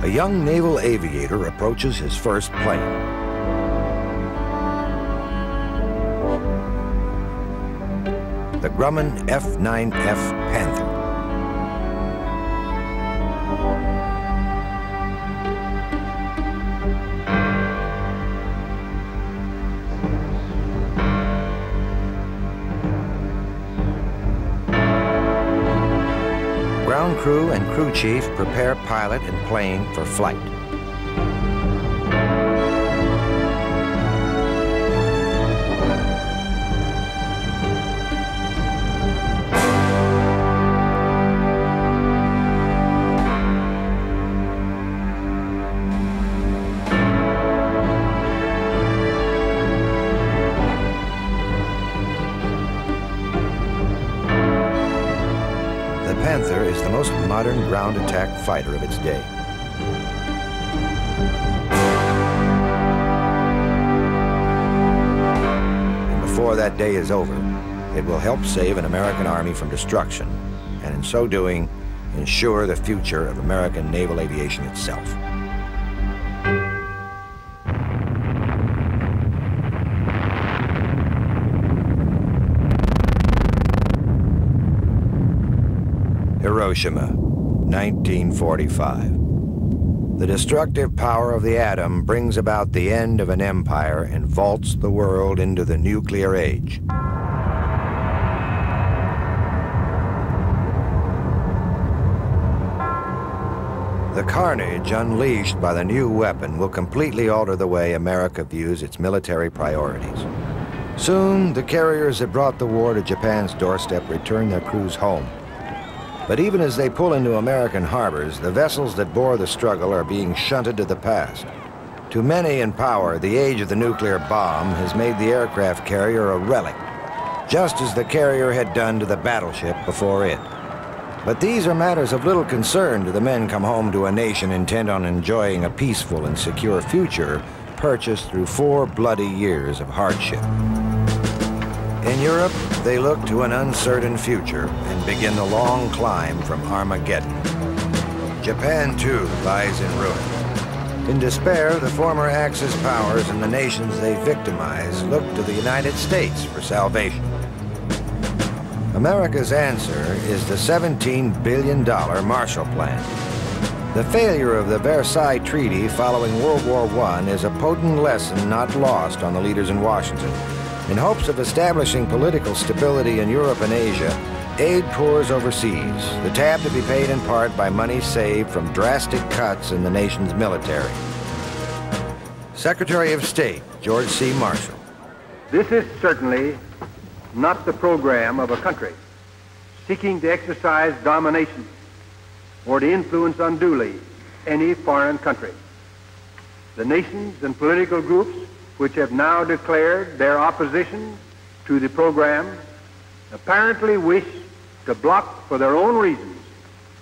a young naval aviator approaches his first plane. The Grumman F-9 Panther. Ground crew and crew chief prepare pilot and plane for flight. The Panther is the most modern ground attack fighter of its day. And before that day is over, it will help save an American Army from destruction, and in so doing, ensure the future of American naval aviation itself. Hiroshima, 1945. The destructive power of the atom brings about the end of an empire and vaults the world into the nuclear age. The carnage unleashed by the new weapon will completely alter the way America views its military priorities. Soon, the carriers that brought the war to Japan's doorstep return their crews home. But even as they pull into American harbors, the vessels that bore the struggle are being shunted to the past. To many in power, the age of the nuclear bomb has made the aircraft carrier a relic, just as the carrier had done to the battleship before it. But these are matters of little concern to the men come home to a nation intent on enjoying a peaceful and secure future purchased through 4 bloody years of hardship. In Europe, they look to an uncertain future and begin the long climb from Armageddon. Japan, too, lies in ruin. In despair, the former Axis powers and the nations they victimize look to the United States for salvation. America's answer is the $17 billion Marshall Plan. The failure of the Versailles Treaty following World War I is a potent lesson not lost on the leaders in Washington. In hopes of establishing political stability in Europe and Asia, aid pours overseas, the tab to be paid in part by money saved from drastic cuts in the nation's military. Secretary of State George C. Marshall. This is certainly not the program of a country seeking to exercise domination or to influence unduly any foreign country. The nations and political groups which have now declared their opposition to the program apparently wish to block for their own reasons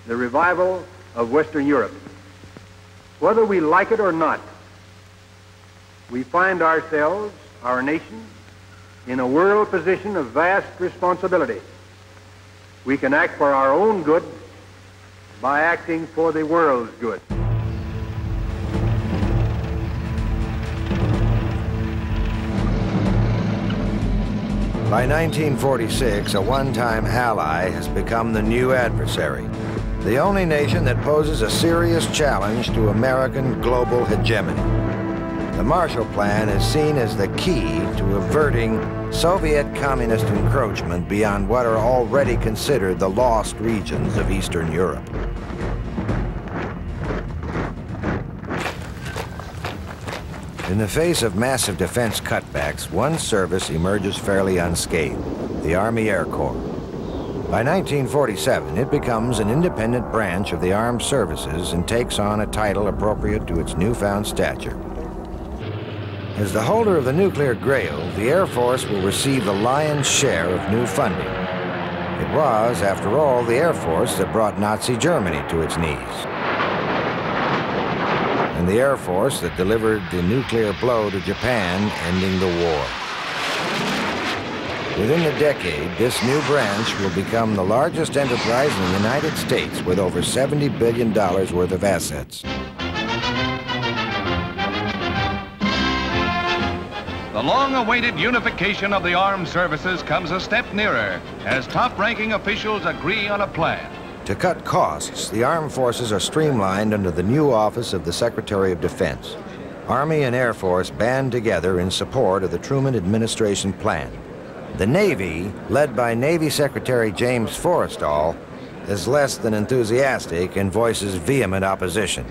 the revival of Western Europe. Whether we like it or not, we find ourselves, our nation, in a world position of vast responsibility. We can act for our own good by acting for the world's good. By 1946, a one-time ally has become the new adversary, the only nation that poses a serious challenge to American global hegemony. The Marshall Plan is seen as the key to averting Soviet communist encroachment beyond what are already considered the lost regions of Eastern Europe. In the face of massive defense cutbacks, one service emerges fairly unscathed, the Army Air Corps. By 1947, it becomes an independent branch of the armed services and takes on a title appropriate to its newfound stature. As the holder of the nuclear grail, the Air Force will receive the lion's share of new funding. It was, after all, the Air Force that brought Nazi Germany to its knees, and the Air Force that delivered the nuclear blow to Japan, ending the war. Within the decade, this new branch will become the largest enterprise in the United States with over $70 billion worth of assets. The long-awaited unification of the armed services comes a step nearer as top-ranking officials agree on a plan. To cut costs, the armed forces are streamlined under the new office of the Secretary of Defense. Army and Air Force band together in support of the Truman administration plan. The Navy, led by Navy Secretary James Forrestal, is less than enthusiastic and voices vehement opposition.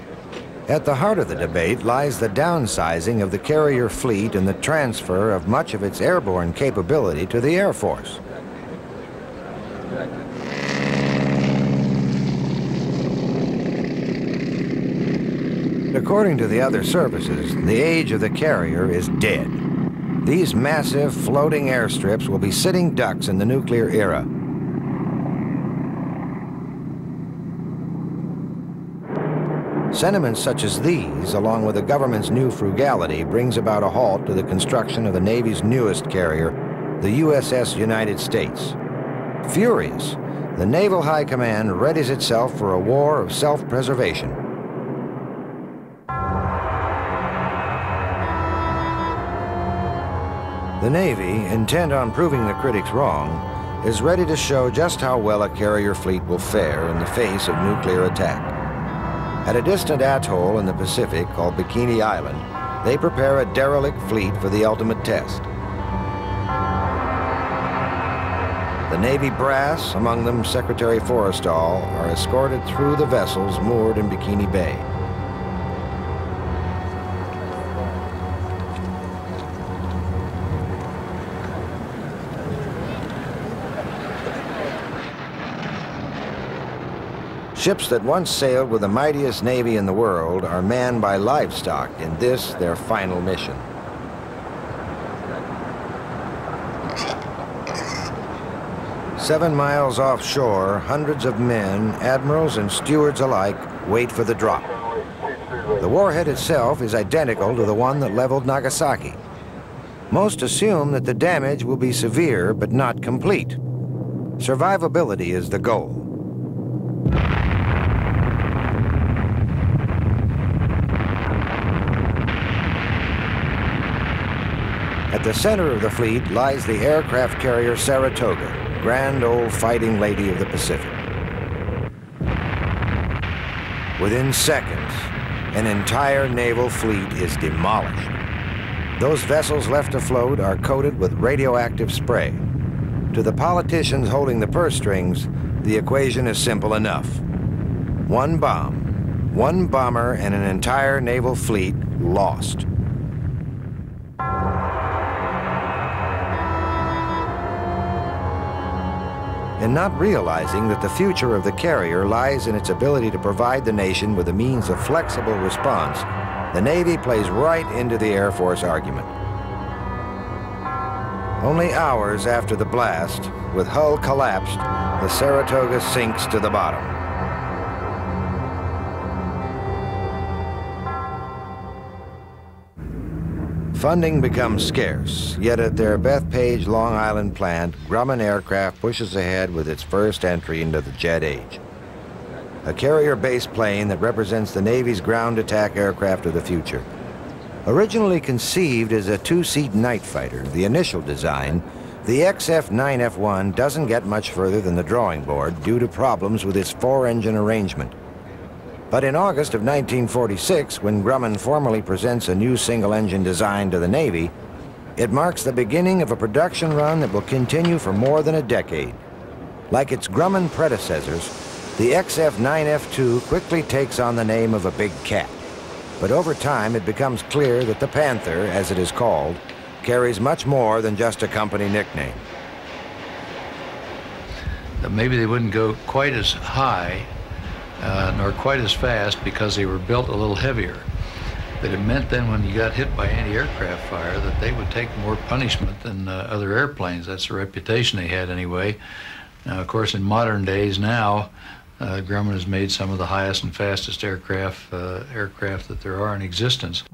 At the heart of the debate lies the downsizing of the carrier fleet and the transfer of much of its airborne capability to the Air Force. According to the other services, the age of the carrier is dead. These massive floating airstrips will be sitting ducks in the nuclear era. Sentiments such as these, along with the government's new frugality, brings about a halt to the construction of the Navy's newest carrier, the USS United States. Furious, the Naval High Command readies itself for a war of self-preservation. The Navy, intent on proving the critics wrong, is ready to show just how well a carrier fleet will fare in the face of nuclear attack. At a distant atoll in the Pacific called Bikini Island, they prepare a derelict fleet for the ultimate test. The Navy brass, among them Secretary Forrestal, are escorted through the vessels moored in Bikini Bay. Ships that once sailed with the mightiest navy in the world are manned by livestock in this, their final mission. "7 miles offshore, hundreds of men, admirals and stewards alike, wait for the drop. The warhead itself is identical to the one that leveled Nagasaki. Most assume that the damage will be severe but not complete. Survivability is the goal. At the center of the fleet lies the aircraft carrier Saratoga, grand old fighting lady of the Pacific. Within seconds, an entire naval fleet is demolished. Those vessels left afloat are coated with radioactive spray. To the politicians holding the purse strings, the equation is simple enough. One bomb, one bomber, and an entire naval fleet lost. And not realizing that the future of the carrier lies in its ability to provide the nation with a means of flexible response, the Navy plays right into the Air Force argument. Only hours after the blast, with hull collapsed, the Saratoga sinks to the bottom. Funding becomes scarce, yet at their Bethpage, Long Island plant, Grumman Aircraft pushes ahead with its first entry into the jet age. A carrier-based plane that represents the Navy's ground attack aircraft of the future. Originally conceived as a two-seat night fighter, the initial design, the XF-9F1 doesn't get much further than the drawing board due to problems with its four-engine arrangement. But in August of 1946, when Grumman formally presents a new single-engine design to the Navy, it marks the beginning of a production run that will continue for more than a decade. Like its Grumman predecessors, the XF-9F2 quickly takes on the name of a big cat. But over time, it becomes clear that the Panther, as it is called, carries much more than just a company nickname. Maybe they wouldn't go quite as high nor quite as fast because they were built a little heavier. But it meant then when you got hit by anti-aircraft fire that they would take more punishment than other airplanes. That's the reputation they had anyway. Now, of course, in modern days now, Grumman has made some of the highest and fastest aircraft that there are in existence.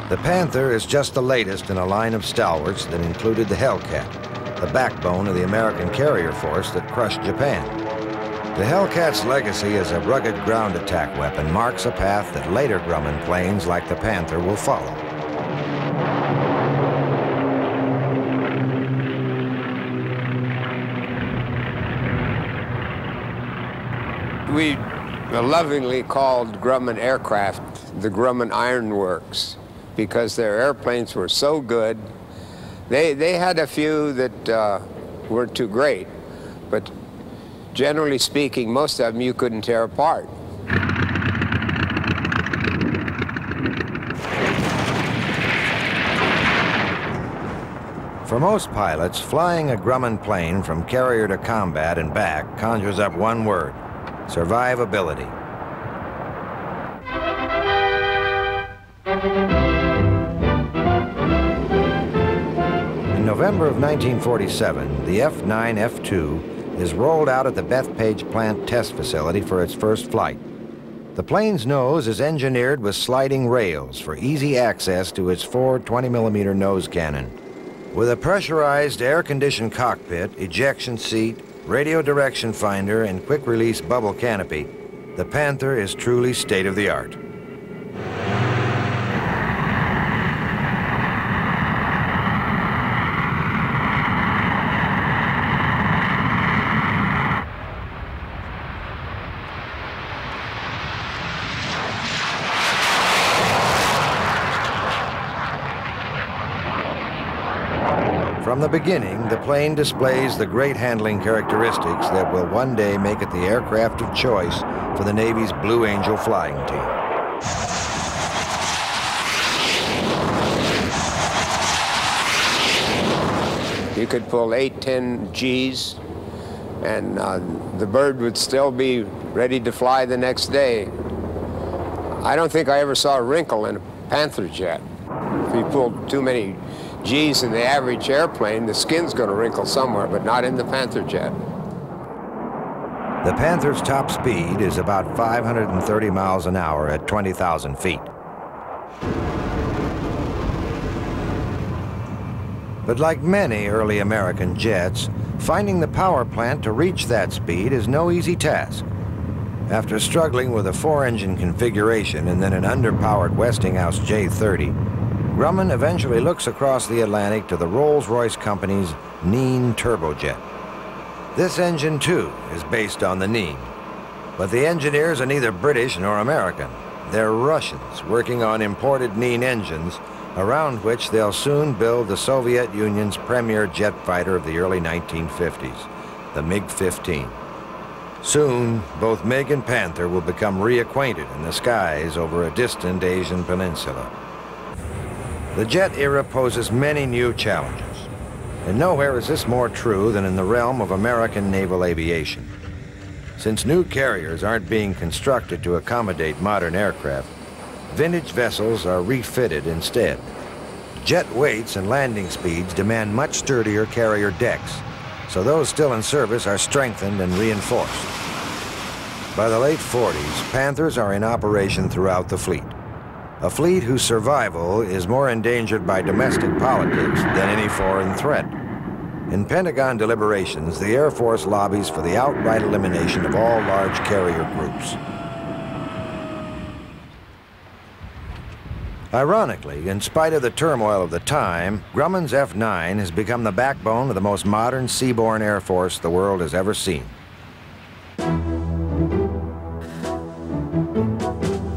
The Panther is just the latest in a line of stalwarts that included the Hellcat, the backbone of the American carrier force that crushed Japan. The Hellcat's legacy as a rugged ground attack weapon marks a path that later Grumman planes like the Panther will follow. We lovingly called Grumman aircraft the Grumman Iron Works because their airplanes were so good. They had a few that weren't too great, but generally speaking, most of them you couldn't tear apart. For most pilots, flying a Grumman plane from carrier to combat and back conjures up one word: survivability. In November of 1947, the F-9 F-2 is rolled out at the Bethpage plant test facility for its first flight. The plane's nose is engineered with sliding rails for easy access to its 4 20mm nose cannon. With a pressurized air-conditioned cockpit, ejection seat, radio direction finder, and quick-release bubble canopy, the Panther is truly state-of-the-art. From the beginning, the plane displays the great handling characteristics that will one day make it the aircraft of choice for the Navy's Blue Angel flying team. You could pull 8, 10 Gs, and the bird would still be ready to fly the next day. I don't think I ever saw a wrinkle in a Panther jet. If you pulled too many G's in the average airplane, the skin's going to wrinkle somewhere, but not in the Panther jet. The Panther's top speed is about 530 miles an hour at 20,000 feet. But like many early American jets, finding the power plant to reach that speed is no easy task. After struggling with a 4-engine configuration and then an underpowered Westinghouse J-30, Grumman eventually looks across the Atlantic to the Rolls-Royce Company's Neen turbojet. This engine, too, is based on the Neen. But the engineers are neither British nor American. They're Russians working on imported Neen engines, around which they'll soon build the Soviet Union's premier jet fighter of the early 1950s, the MiG-15. Soon, both MiG and Panther will become reacquainted in the skies over a distant Asian peninsula. The jet era poses many new challenges, and nowhere is this more true than in the realm of American naval aviation. Since new carriers aren't being constructed to accommodate modern aircraft, vintage vessels are refitted instead. Jet weights and landing speeds demand much sturdier carrier decks, so those still in service are strengthened and reinforced. By the late 40s, Panthers are in operation throughout the fleet. A fleet whose survival is more endangered by domestic politics than any foreign threat. In Pentagon deliberations, the Air Force lobbies for the outright elimination of all large carrier groups. Ironically, in spite of the turmoil of the time, Grumman's F-9 has become the backbone of the most modern seaborne Air Force the world has ever seen.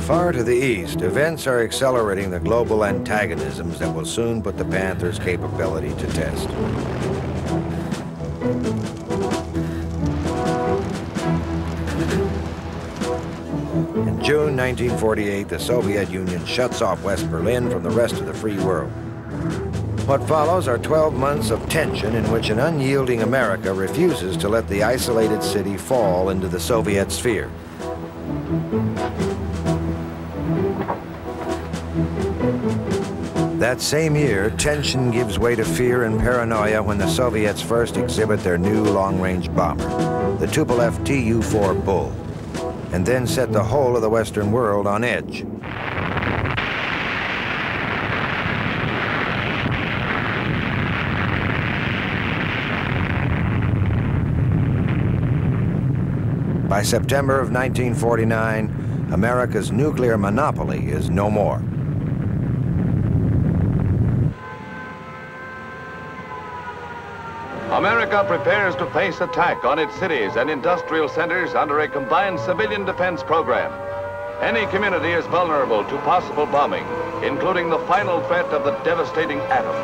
Far to the east, events are accelerating the global antagonisms that will soon put the Panther's capability to test. In June 1948, the Soviet Union shuts off West Berlin from the rest of the free world. What follows are 12 months of tension in which an unyielding America refuses to let the isolated city fall into the Soviet sphere. That same year, tension gives way to fear and paranoia when the Soviets first exhibit their new long-range bomber, the Tupolev Tu-4 Bull, and then set the whole of the Western world on edge. By September of 1949, America's nuclear monopoly is no more. America prepares to face attack on its cities and industrial centers under a combined civilian defense program. Any community is vulnerable to possible bombing, including the final threat of the devastating atom.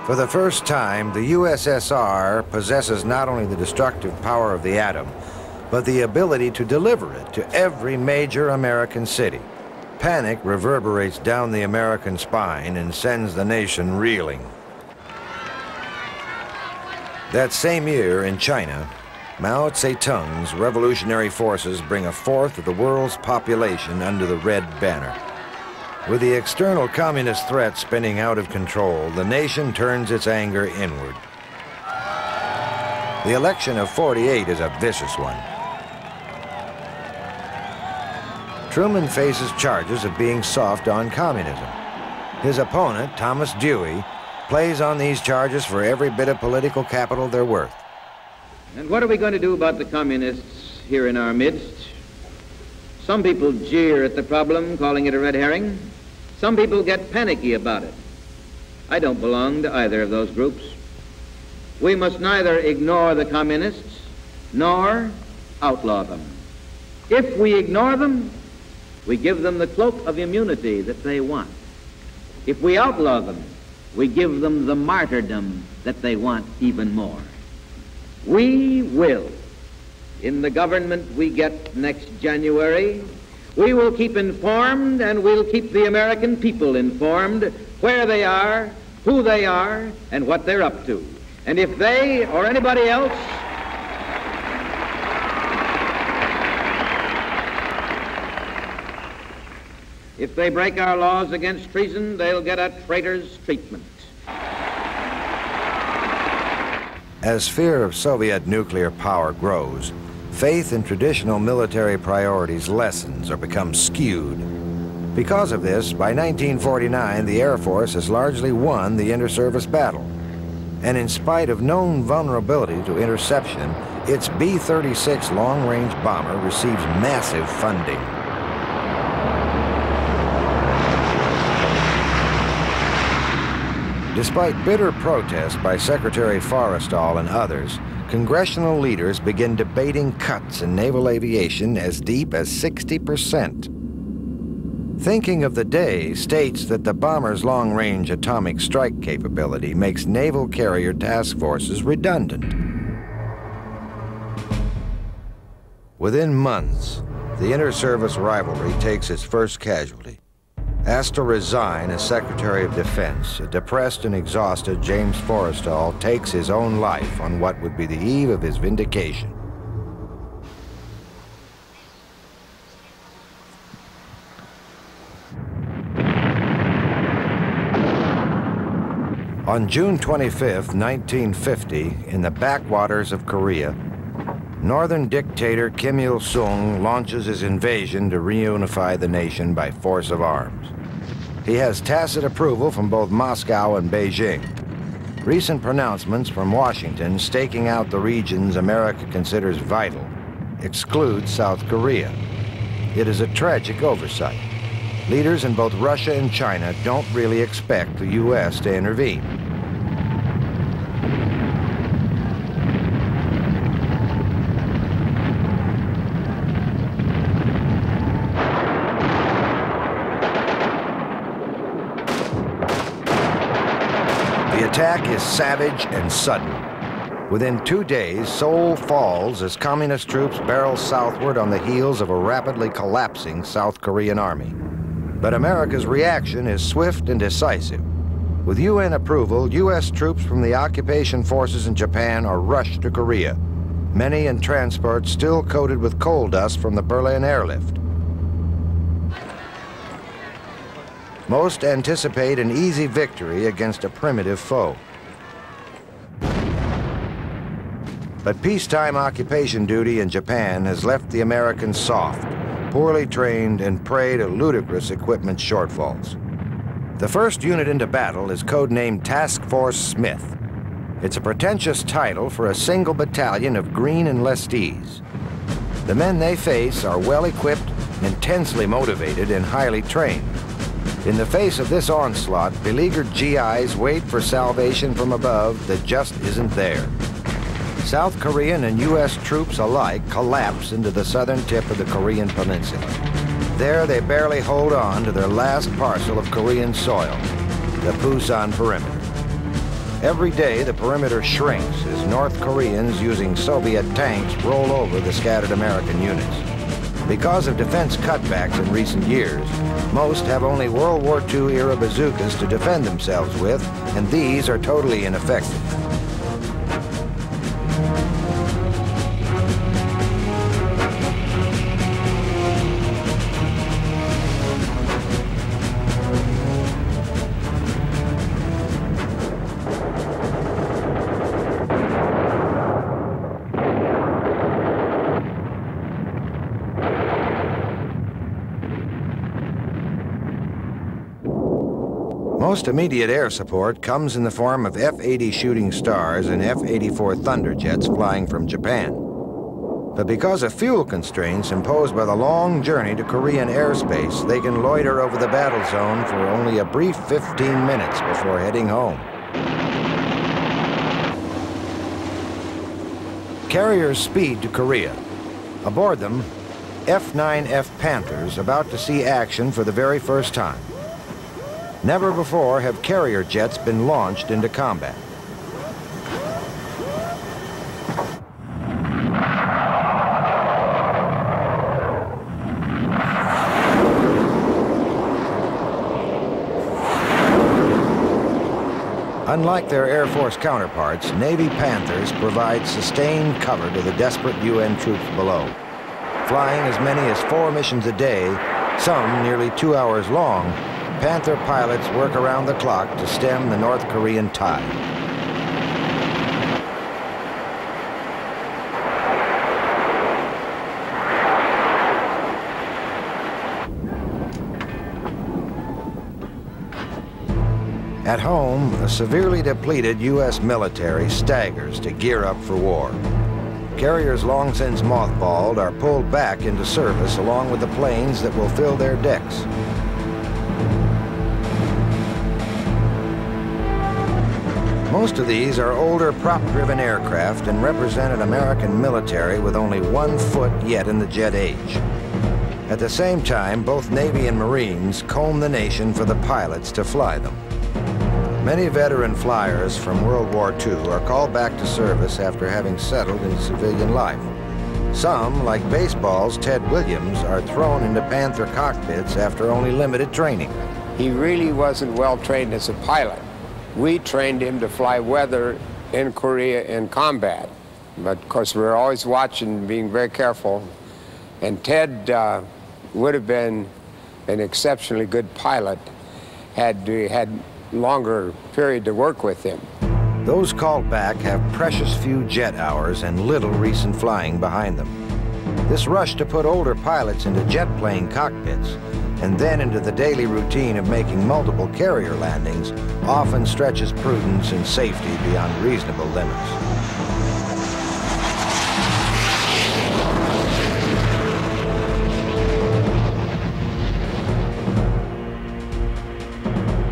For the first time, the USSR possesses not only the destructive power of the atom, but the ability to deliver it to every major American city. Panic reverberates down the American spine and sends the nation reeling. That same year in China, Mao Zedong's revolutionary forces bring a fourth of the world's population under the Red Banner. With the external communist threat spinning out of control, the nation turns its anger inward. The election of '48 is a vicious one. Truman faces charges of being soft on communism. His opponent, Thomas Dewey, plays on these charges for every bit of political capital they're worth. And what are we going to do about the communists here in our midst? Some people jeer at the problem, calling it a red herring. Some people get panicky about it. I don't belong to either of those groups. We must neither ignore the communists nor outlaw them. If we ignore them, we give them the cloak of immunity that they want. If we outlaw them, we give them the martyrdom that they want even more. We will, in the government we get next January, we will keep informed and we'll keep the American people informed where they are, who they are, and what they're up to. And if they or anybody else if they break our laws against treason, they'll get a traitor's treatment. As fear of Soviet nuclear power grows, faith in traditional military priorities lessens or becomes skewed. Because of this, by 1949, the Air Force has largely won the inter-service battle. And in spite of known vulnerability to interception, its B-36 long-range bomber receives massive funding. Despite bitter protest by Secretary Forrestal and others, congressional leaders begin debating cuts in naval aviation as deep as 60%. Thinking of the Day states that the bomber's long-range atomic strike capability makes naval carrier task forces redundant. Within months, the inter-service rivalry takes its first casualty. Asked to resign as Secretary of Defense, a depressed and exhausted James Forrestal takes his own life on what would be the eve of his vindication. On June 25, 1950, in the backwaters of Korea, Northern dictator Kim Il-sung launches his invasion to reunify the nation by force of arms. He has tacit approval from both Moscow and Beijing. Recent pronouncements from Washington staking out the regions America considers vital exclude South Korea. It is a tragic oversight. Leaders in both Russia and China don't really expect the U.S. to intervene. The attack is savage and sudden. Within 2 days, Seoul falls as communist troops barrel southward on the heels of a rapidly collapsing South Korean army. But America's reaction is swift and decisive. With UN approval, U.S. troops from the occupation forces in Japan are rushed to Korea, many in transports still coated with coal dust from the Berlin airlift. Most anticipate an easy victory against a primitive foe. But peacetime occupation duty in Japan has left the Americans soft, poorly trained, and prey to ludicrous equipment shortfalls. The first unit into battle is codenamed Task Force Smith. It's a pretentious title for a single battalion of green enlistees. The men they face are well-equipped, intensely motivated, and highly trained. In the face of this onslaught, beleaguered GIs wait for salvation from above that just isn't there. South Korean and U.S. troops alike collapse into the southern tip of the Korean peninsula. There they barely hold on to their last parcel of Korean soil, the Pusan perimeter. Every day the perimeter shrinks as North Koreans using Soviet tanks roll over the scattered American units. Because of defense cutbacks in recent years, most have only World War II-era bazookas to defend themselves with, and these are totally ineffective. Most immediate air support comes in the form of F-80 Shooting Stars and F-84 Thunderjets flying from Japan. But because of fuel constraints imposed by the long journey to Korean airspace, they can loiter over the battle zone for only a brief 15 minutes before heading home. Carriers speed to Korea. Aboard them, F-9 Panthers about to see action for the very first time. Never before have carrier jets been launched into combat. Unlike their Air Force counterparts, Navy Panthers provide sustained cover to the desperate UN troops below. Flying as many as 4 missions a day, some nearly 2 hours long, Panther pilots work around the clock to stem the North Korean tide. At home, a severely depleted U.S. military staggers to gear up for war. Carriers long since mothballed are pulled back into service along with the planes that will fill their decks. Most of these are older prop-driven aircraft and represent an American military with only 1 foot yet in the jet age. At the same time, both Navy and Marines comb the nation for the pilots to fly them. Many veteran flyers from World War II are called back to service after having settled in civilian life. Some, like baseball's Ted Williams, are thrown into Panther cockpits after only limited training. He really wasn't well trained as a pilot. We trained him to fly weather in Korea in combat. But of course, we were always watching, being very careful. And Ted would have been an exceptionally good pilot had we had longer period to work with him. Those called back have precious few jet hours and little recent flying behind them. This rush to put older pilots into jet plane cockpits and then into the daily routine of making multiple carrier landings often stretches prudence and safety beyond reasonable limits.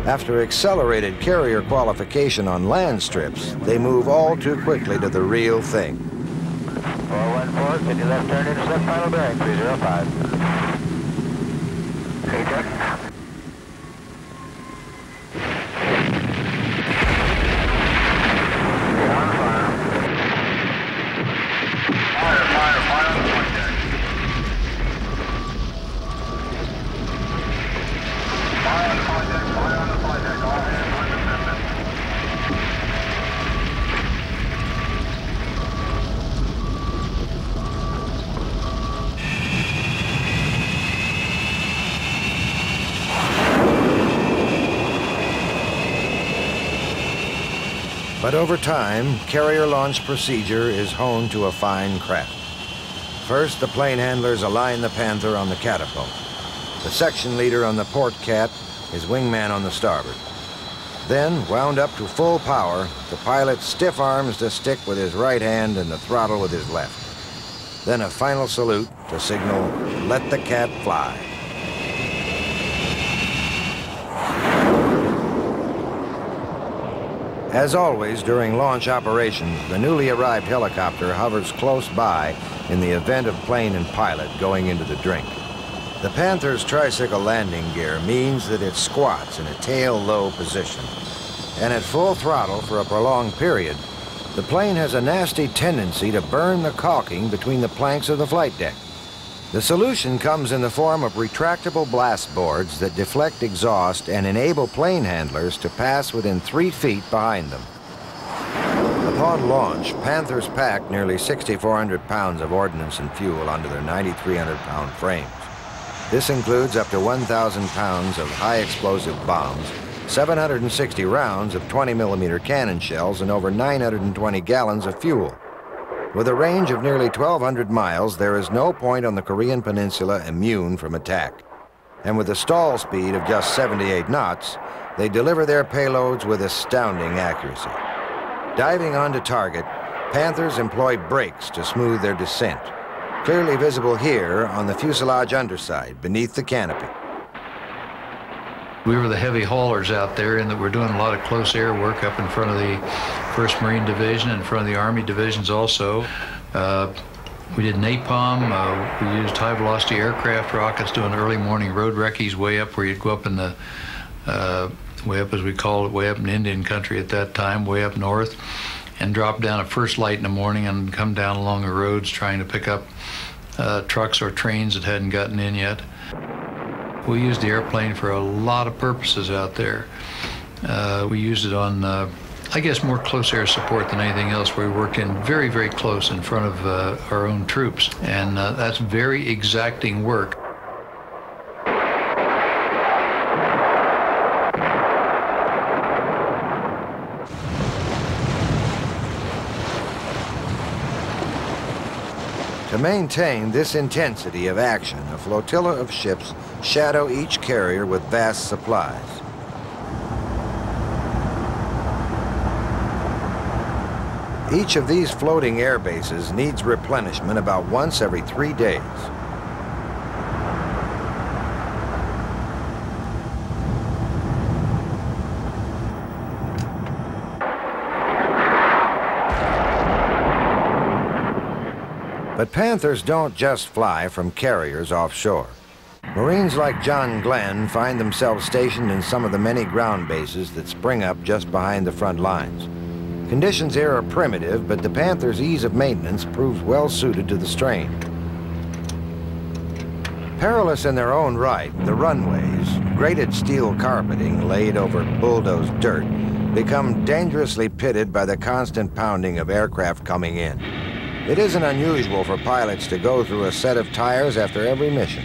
After accelerated carrier qualification on land strips, they move all too quickly to the real thing. 414, 50 left turn, intercept final bearing, 305. Okay, check. But over time, carrier launch procedure is honed to a fine craft. First, the plane handlers align the Panther on the catapult. The section leader on the port cat is wingman on the starboard. Then, wound up to full power, the pilot stiff arms the stick with his right hand and the throttle with his left. then a final salute to signal, "Let the cat fly." As always, during launch operations, the newly arrived helicopter hovers close by in the event of plane and pilot going into the drink. The Panther's tricycle landing gear means that it squats in a tail-low position. And at full throttle for a prolonged period, the plane has a nasty tendency to burn the caulking between the planks of the flight deck. The solution comes in the form of retractable blast boards that deflect exhaust and enable plane handlers to pass within 3 feet behind them. Upon launch, Panthers pack nearly 6,400 pounds of ordnance and fuel onto their 9,300-pound frames. This includes up to 1,000 pounds of high-explosive bombs, 760 rounds of 20-millimeter cannon shells, and over 920 gallons of fuel. With a range of nearly 1,200 miles, there is no point on the Korean Peninsula immune from attack. And with a stall speed of just 78 knots, they deliver their payloads with astounding accuracy. Diving onto target, Panthers employ brakes to smooth their descent, clearly visible here on the fuselage underside beneath the canopy. We were the heavy haulers out there, and that we're doing a lot of close air work up in front of the 1st Marine Division, in front of the Army divisions also. We did napalm. We used high-velocity aircraft rockets doing early morning road recce's way up where you'd go up in the, way up as we call it, way up in Indian country at that time, way up north, and drop down at first light in the morning and come down along the roads trying to pick up trucks or trains that hadn't gotten in yet. We used the airplane for a lot of purposes out there. We used it on, I guess, more close air support than anything else. We worked in very, very close in front of our own troops, and that's very exacting work. To maintain this intensity of action, a flotilla of ships shadow each carrier with vast supplies. Each of these floating air bases needs replenishment about once every 3 days. But Panthers don't just fly from carriers offshore. Marines like John Glenn find themselves stationed in some of the many ground bases that spring up just behind the front lines. Conditions here are primitive, but the Panther's ease of maintenance proves well suited to the strain. Perilous in their own right, the runways, grated steel carpeting laid over bulldozed dirt, become dangerously pitted by the constant pounding of aircraft coming in. It isn't unusual for pilots to go through a set of tires after every mission.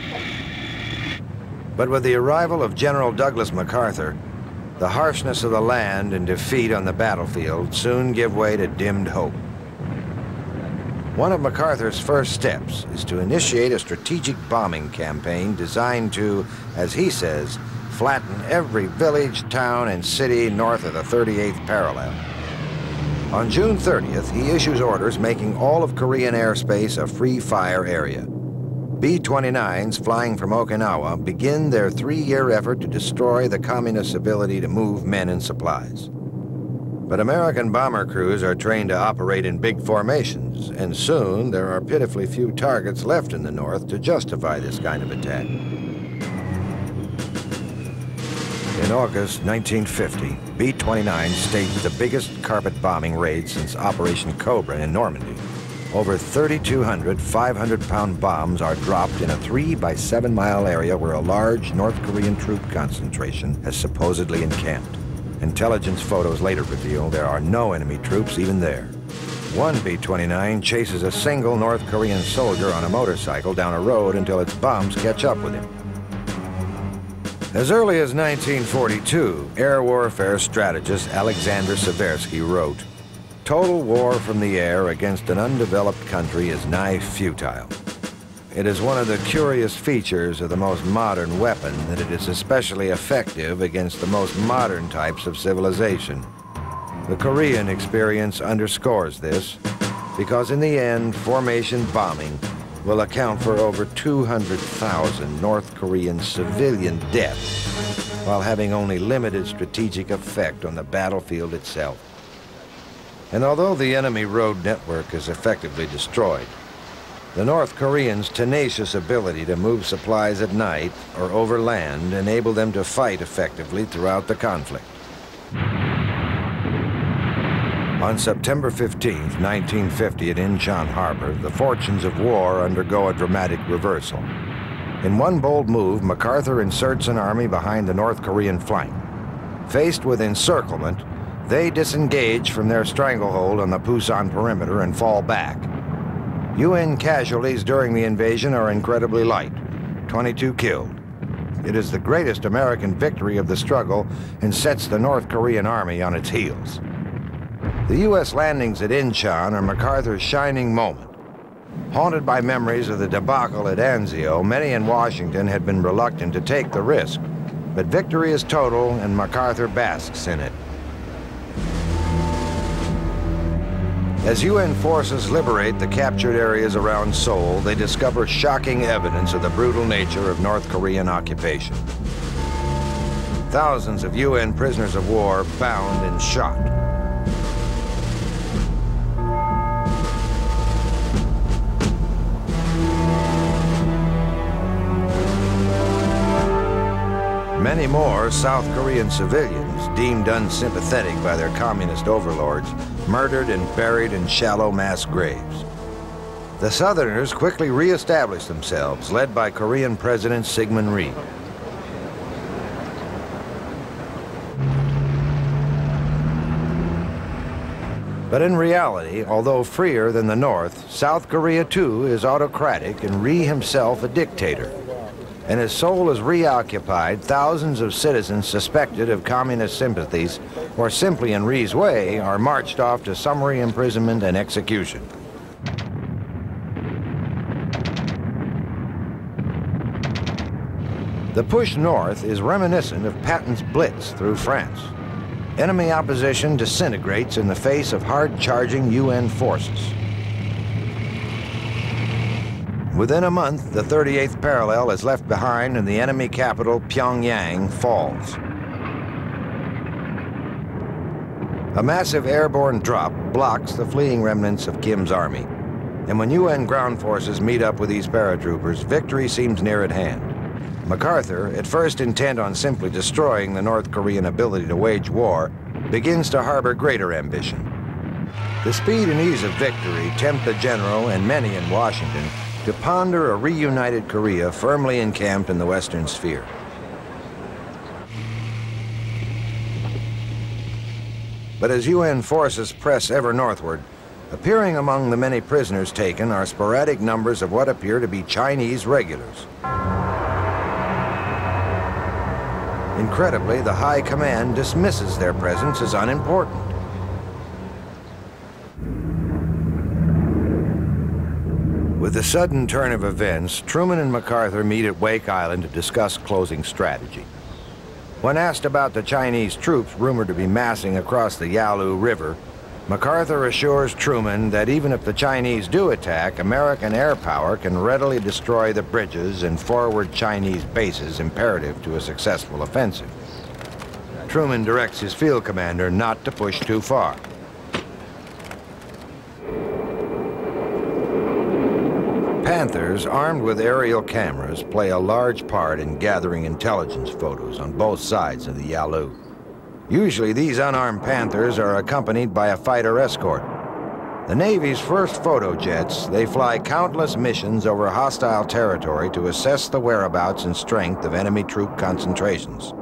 But with the arrival of General Douglas MacArthur, the harshness of the land and defeat on the battlefield soon give way to dimmed hope. One of MacArthur's first steps is to initiate a strategic bombing campaign designed to, as he says, flatten every village, town, and city north of the 38th parallel. On June 30th, he issues orders making all of Korean airspace a free-fire area. B-29s flying from Okinawa begin their 3-year effort to destroy the communists' ability to move men and supplies. But American bomber crews are trained to operate in big formations, and soon there are pitifully few targets left in the north to justify this kind of attack. In August 1950, B-29 staged the biggest carpet bombing raid since Operation Cobra in Normandy. Over 3,200 500-pound bombs are dropped in a 3 by 7 mile area where a large North Korean troop concentration has supposedly encamped. Intelligence photos later reveal there are no enemy troops even there. One B-29 chases a single North Korean soldier on a motorcycle down a road until its bombs catch up with him. As early as 1942, air warfare strategist Alexander Seversky wrote, "Total war from the air against an undeveloped country is nigh futile. It is one of the curious features of the most modern weapon that it is especially effective against the most modern types of civilization. The Korean experience underscores this. because in the end, formation bombing will account for over 200,000 North Korean civilian deaths, while having only limited strategic effect on the battlefield itself. And although the enemy road network is effectively destroyed, the North Koreans' tenacious ability to move supplies at night or over land enabled them to fight effectively throughout the conflict. On September 15, 1950, at Incheon Harbor, the fortunes of war undergo a dramatic reversal. In one bold move, MacArthur inserts an army behind the North Korean flank. Faced with encirclement, they disengage from their stranglehold on the Pusan perimeter and fall back. UN casualties during the invasion are incredibly light, 22 killed. It is the greatest American victory of the struggle and sets the North Korean army on its heels. The U.S. landings at Incheon are MacArthur's shining moment. Haunted by memories of the debacle at Anzio, many in Washington had been reluctant to take the risk. But victory is total, and MacArthur basks in it. As UN forces liberate the captured areas around Seoul, they discover shocking evidence of the brutal nature of North Korean occupation. Thousands of UN prisoners of war bound and shot. Many more South Korean civilians, deemed unsympathetic by their communist overlords, murdered and buried in shallow mass graves. The Southerners quickly re-established themselves, led by Korean President Syngman Rhee. But in reality, although freer than the North, South Korea too is autocratic and Rhee himself a dictator. And as Seoul is reoccupied, thousands of citizens suspected of communist sympathies, or simply in Rhee's way, are marched off to summary imprisonment and execution. The push north is reminiscent of Patton's blitz through France. Enemy opposition disintegrates in the face of hard-charging UN forces. Within a month, the 38th parallel is left behind and the enemy capital, Pyongyang, falls. A massive airborne drop blocks the fleeing remnants of Kim's army. And when UN ground forces meet up with these paratroopers, victory seems near at hand. MacArthur, at first intent on simply destroying the North Korean ability to wage war, begins to harbor greater ambition. The speed and ease of victory tempt the general and many in Washington to ponder a reunited Korea firmly encamped in the Western sphere. But as UN forces press ever northward, appearing among the many prisoners taken are sporadic numbers of what appear to be Chinese regulars. Incredibly, the High Command dismisses their presence as unimportant. With the sudden turn of events, Truman and MacArthur meet at Wake Island to discuss closing strategy. When asked about the Chinese troops rumored to be massing across the Yalu River, MacArthur assures Truman that even if the Chinese do attack, American air power can readily destroy the bridges and forward Chinese bases imperative to a successful offensive. Truman directs his field commander not to push too far. Panthers, armed with aerial cameras, play a large part in gathering intelligence photos on both sides of the Yalu. Usually, these unarmed Panthers are accompanied by a fighter escort. The Navy's first photo jets, they fly countless missions over hostile territory to assess the whereabouts and strength of enemy troop concentrations.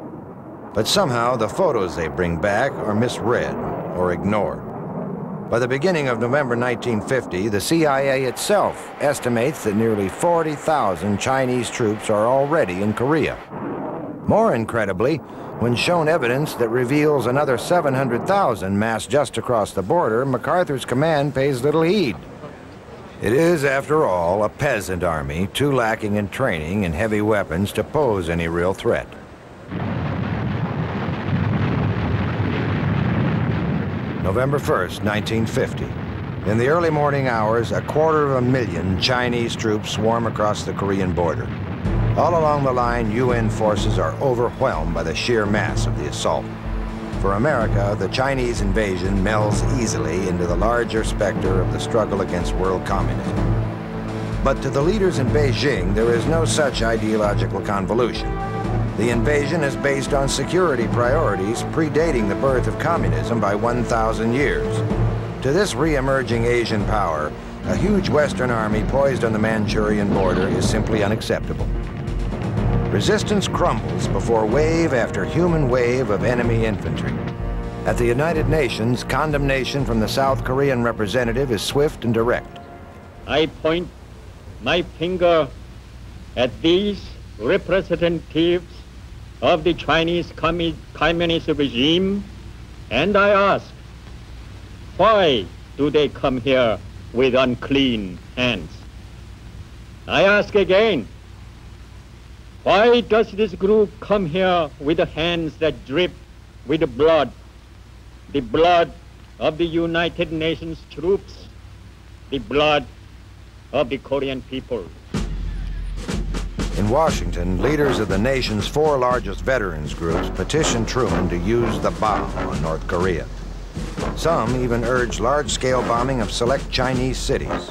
But somehow, the photos they bring back are misread or ignored. By the beginning of November 1950, the CIA itself estimates that nearly 40,000 Chinese troops are already in Korea. More incredibly, when shown evidence that reveals another 700,000 massed just across the border, MacArthur's command pays little heed. It is, after all, a peasant army, too lacking in training and heavy weapons to pose any real threat. November 1st, 1950. In the early morning hours, 250,000 Chinese troops swarm across the Korean border. All along the line, UN forces are overwhelmed by the sheer mass of the assault. For America, the Chinese invasion melds easily into the larger specter of the struggle against world communism. But to the leaders in Beijing, there is no such ideological convolution. The invasion is based on security priorities predating the birth of communism by 1,000 years. To this re-emerging Asian power, a huge Western army poised on the Manchurian border is simply unacceptable. Resistance crumbles before wave after human wave of enemy infantry. At the United Nations, condemnation from the South Korean representative is swift and direct. I point my finger at these representatives of the Chinese Communist regime, and I ask, why do they come here with unclean hands? I ask again, why does this group come here with the hands that drip with blood, the blood of the United Nations troops, the blood of the Korean people? In Washington, leaders of the nation's 4 largest veterans groups petitioned Truman to use the bomb on North Korea. Some even urged large-scale bombing of select Chinese cities.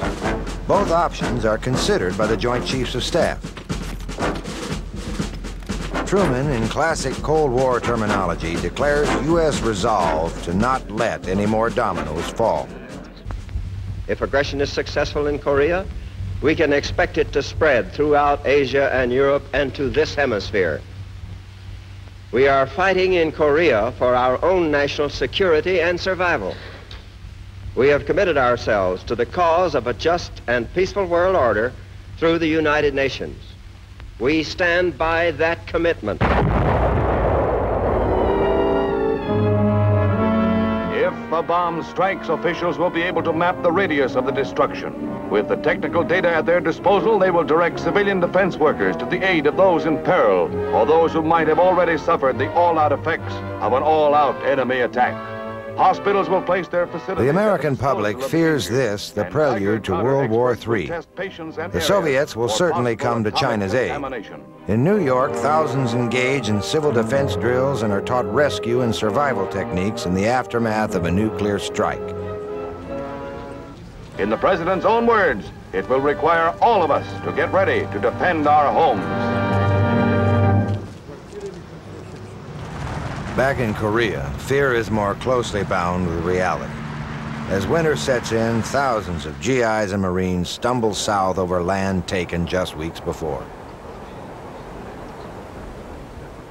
Both options are considered by the Joint Chiefs of Staff. Truman, in classic Cold War terminology, declares U.S. resolve to not let any more dominoes fall. If aggression is successful in Korea, we can expect it to spread throughout Asia and Europe and to this hemisphere. We are fighting in Korea for our own national security and survival. We have committed ourselves to the cause of a just and peaceful world order through the United Nations. We stand by that commitment. If a bomb strikes, officials will be able to map the radius of the destruction. With the technical data at their disposal, they will direct civilian defense workers to the aid of those in peril or those who might have already suffered the all-out effects of an all-out enemy attack. Hospitals will place their facilities. The American public fears this, the prelude to World War III. The Soviets will certainly come to China's aid. In New York, thousands engage in civil defense drills and are taught rescue and survival techniques in the aftermath of a nuclear strike. In the president's own words, it will require all of us to get ready to defend our homes. Back in Korea, fear is more closely bound with reality. As winter sets in, thousands of GIs and Marines stumble south over land taken just weeks before.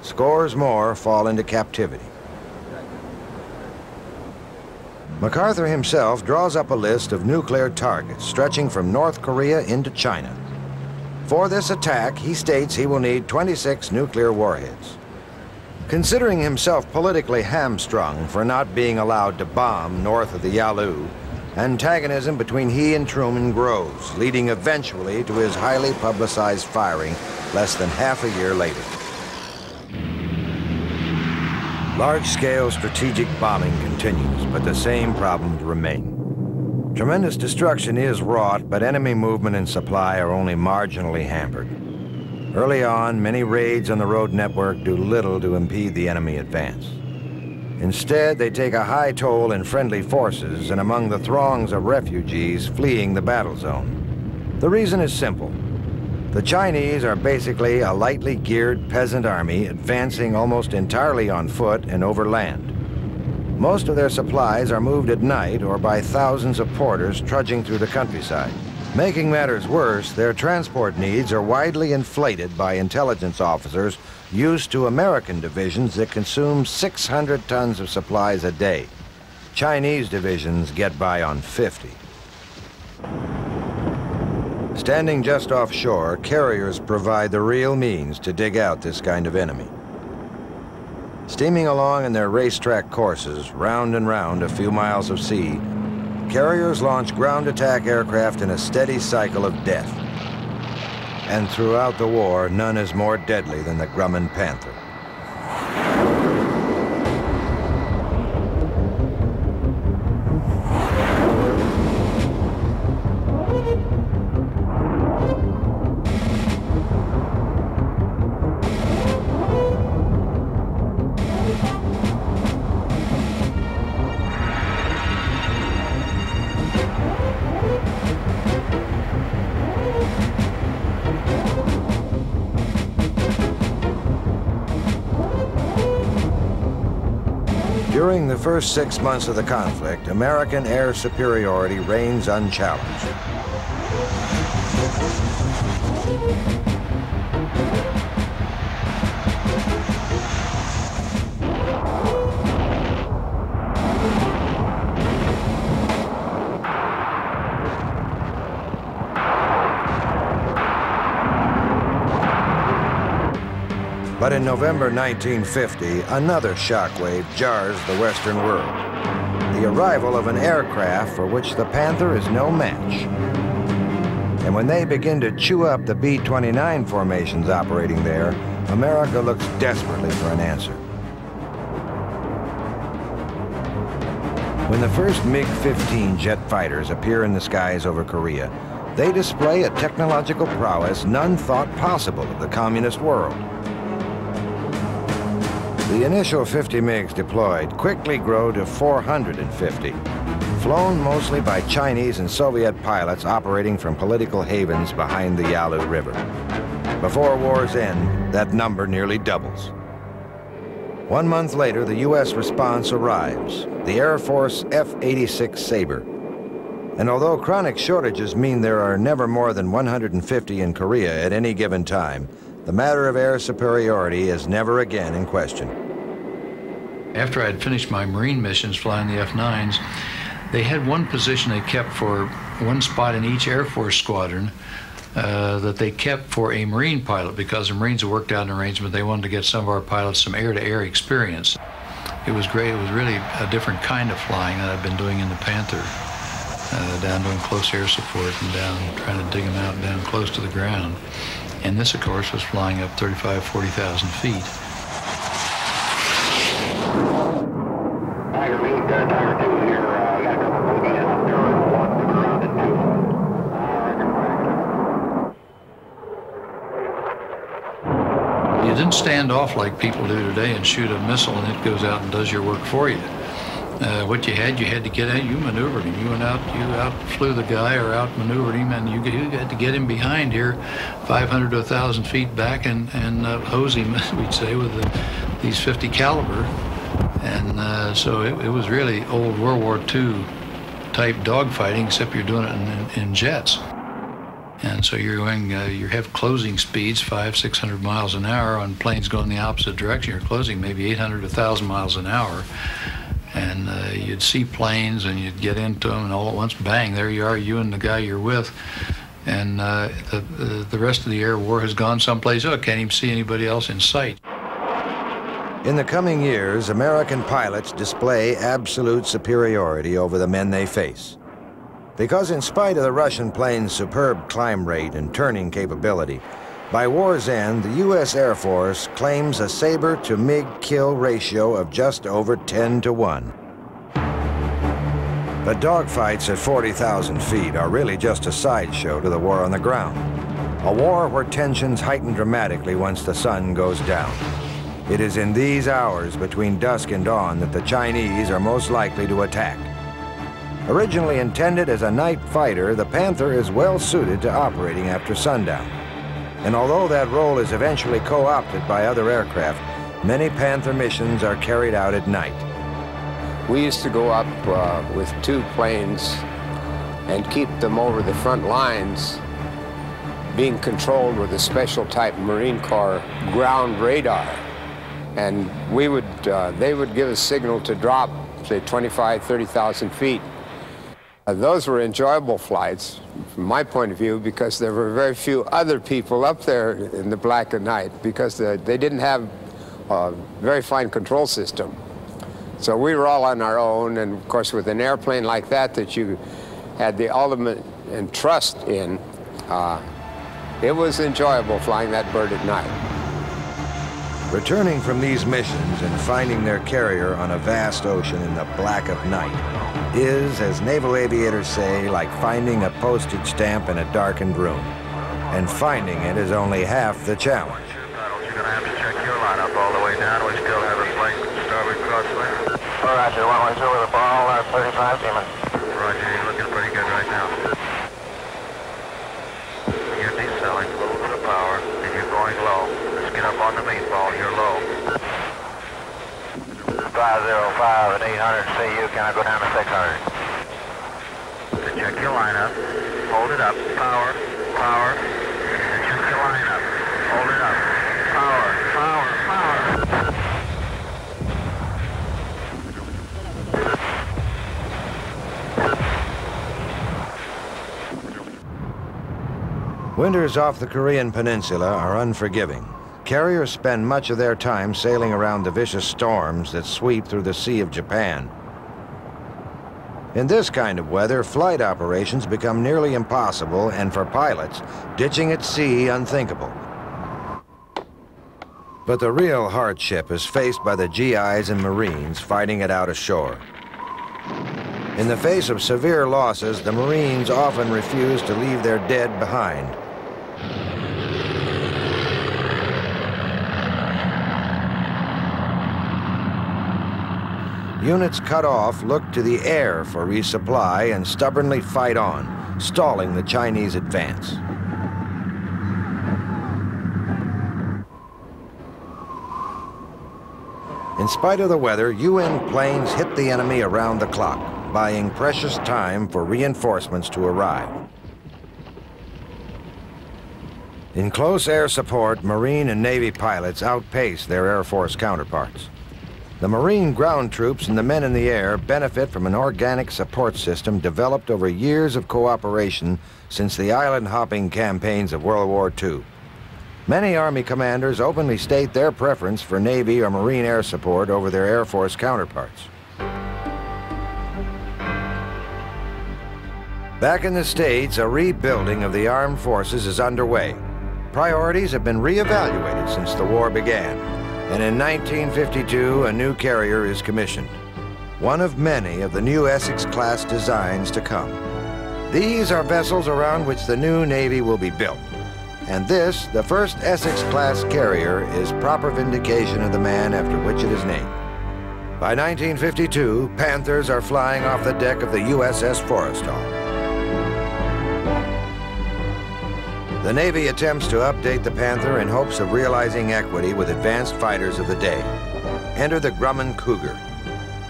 Scores more fall into captivity. MacArthur himself draws up a list of nuclear targets stretching from North Korea into China. For this attack, he states he will need 26 nuclear warheads. Considering himself politically hamstrung for not being allowed to bomb north of the Yalu, antagonism between he and Truman grows, leading eventually to his highly publicized firing less than half a year later. Large-scale strategic bombing continues, but the same problems remain. Tremendous destruction is wrought, but enemy movement and supply are only marginally hampered. Early on, many raids on the road network do little to impede the enemy advance. Instead, they take a high toll in friendly forces and among the throngs of refugees fleeing the battle zone. The reason is simple. The Chinese are basically a lightly geared peasant army advancing almost entirely on foot and over land. Most of their supplies are moved at night or by thousands of porters trudging through the countryside. Making matters worse, their transport needs are widely inflated by intelligence officers used to American divisions that consume 600 tons of supplies a day. Chinese divisions get by on 50. Standing just offshore, carriers provide the real means to dig out this kind of enemy. Steaming along in their racetrack courses, round and round a few miles of sea, carriers launch ground attack aircraft in a steady cycle of death. And throughout the war, none is more deadly than the Grumman Panther. During the first 6 months of the conflict, American air superiority reigns unchallenged. But in November 1950, another shockwave jars the Western world. The arrival of an aircraft for which the Panther is no match. And when they begin to chew up the B-29 formations operating there, America looks desperately for an answer. When the first MiG-15 jet fighters appear in the skies over Korea, they display a technological prowess none thought possible of the communist world. The initial 50 MiGs deployed quickly grow to 450, flown mostly by Chinese and Soviet pilots operating from political havens behind the Yalu River. Before war's end, that number nearly doubles. 1 month later, the U.S. response arrives, the Air Force F-86 Sabre. And although chronic shortages mean there are never more than 150 in Korea at any given time, the matter of air superiority is never again in question. After I had finished my Marine missions flying the F-9s, they had one position they kept for one spot in each Air Force squadron that they kept for a Marine pilot, because the Marines had worked out an arrangement. They wanted to get some of our pilots some air-to-air experience. It was great. It was really a different kind of flying that I've been doing in the Panther, down doing close air support and down trying to dig them out down close to the ground. And this, of course, was flying up 35,000, 40,000 feet. Tiger lead, Tiger 2 here. I got a couple of guys out there. One around at 2. You didn't stand off like people do today and shoot a missile and it goes out and does your work for you. What you had to get out. You maneuvered him. You went out, you outflew the guy or outmaneuvered him, and you had to get him behind here 500 to 1,000 feet back and hose him, we'd say, with these 50 caliber. And so it was really old World War II type dogfighting, except you're doing it in jets. And so you're going, you have closing speeds 500, 600 miles an hour on planes going the opposite direction. You're closing maybe 800 to 1,000 miles an hour. And you'd see planes and you'd get into them, and all at once, bang, there you are, you and the guy you're with. And the rest of the air war has gone someplace. Oh, can't even see anybody else in sight. In the coming years, American pilots display absolute superiority over the men they face. Because in spite of the Russian plane's superb climb rate and turning capability, by war's end, the U.S. Air Force claims a Sabre to MiG kill ratio of just over 10 to 1. But dogfights at 40,000 feet are really just a sideshow to the war on the ground. A war where tensions heighten dramatically once the sun goes down. It is in these hours between dusk and dawn that the Chinese are most likely to attack. Originally intended as a night fighter, the Panther is well suited to operating after sundown. And although that role is eventually co-opted by other aircraft, many Panther missions are carried out at night. We used to go up with 2 planes and keep them over the front lines, being controlled with a special type Marine Corps ground radar. And we would, they would give a signal to drop, say, 25, 30,000 feet. Those were enjoyable flights, from my point of view, because there were very few other people up there in the black of night, because they didn't have a very fine control system. So we were all on our own, and of course with an airplane like that you had the ultimate and trust in, it was enjoyable flying that bird at night. Returning from these missions and finding their carrier on a vast ocean in the black of night is, as naval aviators say, like finding a postage stamp in a darkened room. And finding it is only half the challenge. You're going to have to check your lineup all the way down. We still have a slight starboard crosswind. All right, you're 112 with a ball, 35 Demon. Roger, you're looking pretty good right now. You're decelling, a little bit of power, and you're going low. Let's get up on the main ball, you're low. 505 at 800 CU, can I go down to 600? Check your lineup. Hold it up. Power. Power. Check your lineup. Hold it up. Power. Power. Power. Winters off the Korean peninsula are unforgiving. Carriers spend much of their time sailing around the vicious storms that sweep through the Sea of Japan. In this kind of weather, flight operations become nearly impossible, and for pilots, ditching at sea unthinkable. But the real hardship is faced by the GIs and Marines fighting it out ashore. In the face of severe losses, the Marines often refuse to leave their dead behind. Units cut off look to the air for resupply and stubbornly fight on, stalling the Chinese advance. In spite of the weather, UN planes hit the enemy around the clock, buying precious time for reinforcements to arrive. In close air support, Marine and Navy pilots outpace their Air Force counterparts. The Marine ground troops and the men in the air benefit from an organic support system developed over years of cooperation since the island-hopping campaigns of World War II. Many Army commanders openly state their preference for Navy or Marine air support over their Air Force counterparts. Back in the States, a rebuilding of the armed forces is underway. Priorities have been reevaluated since the war began, and in 1952, a new carrier is commissioned, one of many of the new Essex-class designs to come. These are vessels around which the new Navy will be built, and this, the first Essex-class carrier, is proper vindication of the man after which it is named. By 1952, Panthers are flying off the deck of the USS Forrestal. The Navy attempts to update the Panther in hopes of realizing equity with advanced fighters of the day. Enter the Grumman Cougar.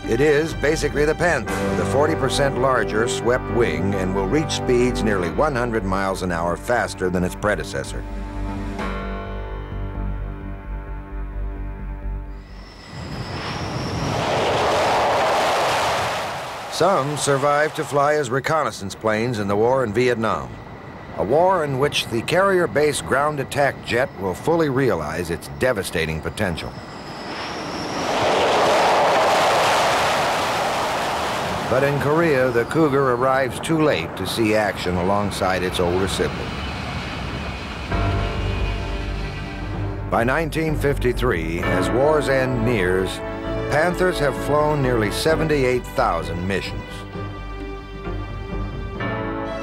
It is basically the Panther with a 40% larger swept wing and will reach speeds nearly 100 miles an hour faster than its predecessor. Some survived to fly as reconnaissance planes in the war in Vietnam. A war in which the carrier-based ground attack jet will fully realize its devastating potential. But in Korea, the Cougar arrives too late to see action alongside its older sibling. By 1953, as war's end nears, Panthers have flown nearly 78,000 missions.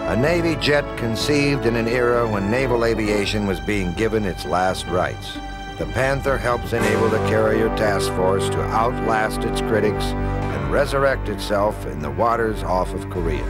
A Navy jet conceived in an era when naval aviation was being given its last rites. The Panther helps enable the carrier task force to outlast its critics and resurrect itself in the waters off of Korea.